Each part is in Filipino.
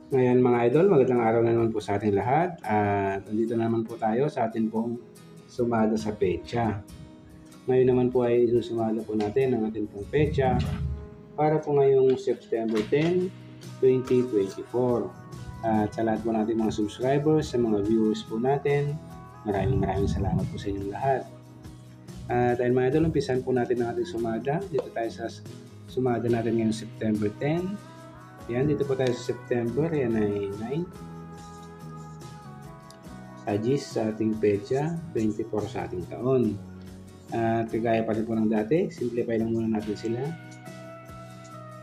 Ngayon mga idol, magandang araw na naman po sa ating lahat at nandito naman po tayo sa atin pong sumada sa petsa. Ngayon naman po ay isusumada po natin ang ating pong petsa para po ngayong September 10, 2024. At sa lahat po natin mga subscribers, sa mga viewers po natin, maraming salamat po sa inyong lahat. At dahil mga idol, umpisan po natin ang ating sumada. Dito tayo sa sumada natin ngayong September 10. Yan, dito po tayo sa September, yan ay 9. Agis sa ating petsa, 24 sa ating taon. At kagaya pa rin po ng dati, simplify lang muna natin sila.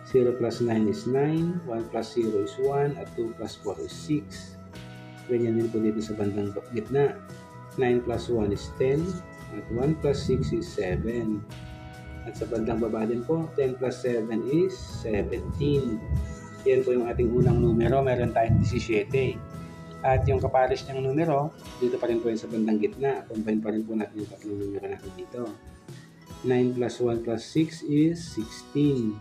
0 plus 9 is 9, 1 plus 0 is 1, at 2 plus 4 is 6. Ganyan din po dito sa bandang gitna. 9 plus 1 is 10, at 1 plus 6 is 7. At sa bandang baba din po, 10 plus 7 is 17. Yan po yung ating unang numero, meron tayong 17. At yung kapares niyang numero, dito pa rin po yung sa bandang gitna. Combine pa rin po natin yung tatlong numero natin dito. 9 plus 1 plus 6 is 16.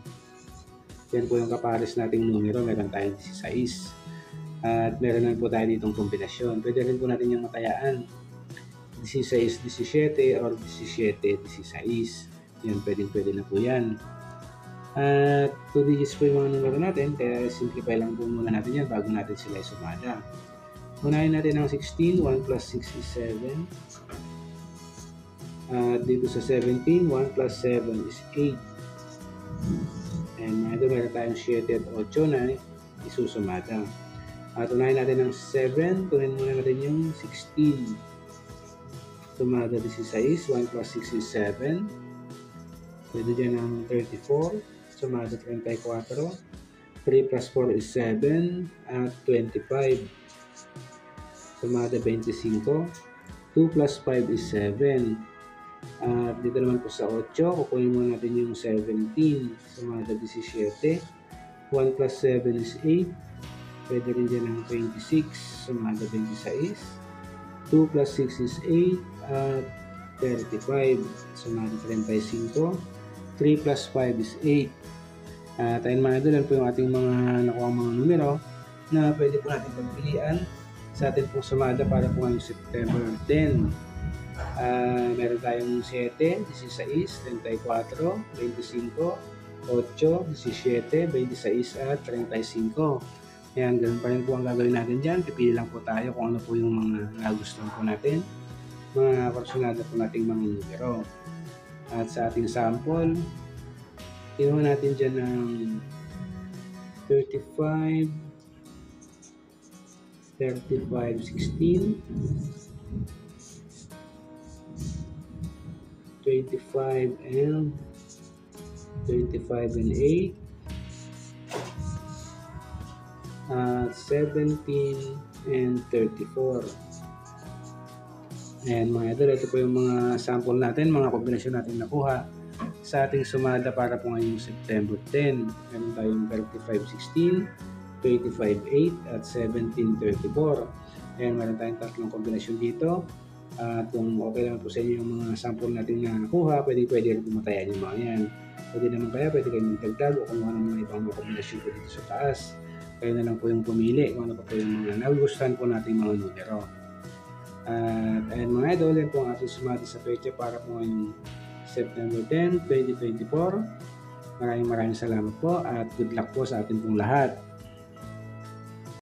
Yan po yung kapares nating numero, meron tayong 16. At meron na po tayo ditong kombinasyon. Pwede rin po natin yung matayaan. 16-17 or 17-16. Yan, pwede na po yan. At 2 digits po yung mga numero natin, kaya simplify lang po muna natin yan bago natin sila isumada. Unahin natin ang 16, 1 plus 6 is 7. At dito sa 17, 1 plus 7 is 8. And meron tayong 7 at 8 na isusumada. At unahin natin ang 7, kunin muna natin yung 16. Sumada 16, 1 plus 6 is 7. Pwede dyan ang 34. Sumada 34, 3 plus 4 is 7, at 25. Sumada 25, 2 plus 5 is 7. At dito naman po sa 8, kukunin muna natin yung 17. Sumada 17, 1 plus 7 is 8. Pwede rin dyan ang 26. Sumada 26, 2 plus 6 is 8, at 35. Sumada 35, 3 plus 5 is 8. At ayun mga idol, yan po yung ating mga nakuha mga numero na pwede po natin pagpilian sa ating pong sumada para po ngayong September 10. Meron tayong 7, 16, 34, 25, 8, 17, 26 at 35. Ayan, ganun pa rin po ang gagawin natin dyan. Pipili lang po tayo kung ano po yung mga nagustuhan po natin, mga porsyonada po nating mga numero. At sa ating sample, kinuha natin dyan ng 35, 16, 25 and 8, 17 and 34. Ayan mga idol, ito po yung mga sample natin, mga kombinasyon natin nakuha sa ating sumada para po ngayong September 10. Meron tayong 35-16, 25-8 at 17-34. Ayan, meron tayong tatlong kombinasyon dito. At kung okay naman po sa inyo yung mga sample natin na nakuha, pwede rin pumatayan yung mga yan. Pwede naman kaya, pwede kayong magdagdag o kung ano mga ibang mga kombinasyon po dito sa taas. Kayo na lang po yung pumili kung ano pa po yung mga nagugustuhan po nating mga numero. At ayun mga idol, yan po ang ating sumada sa petsa para po ngayong September 10, 2024. Maraming salamat po at good luck po sa ating pong lahat.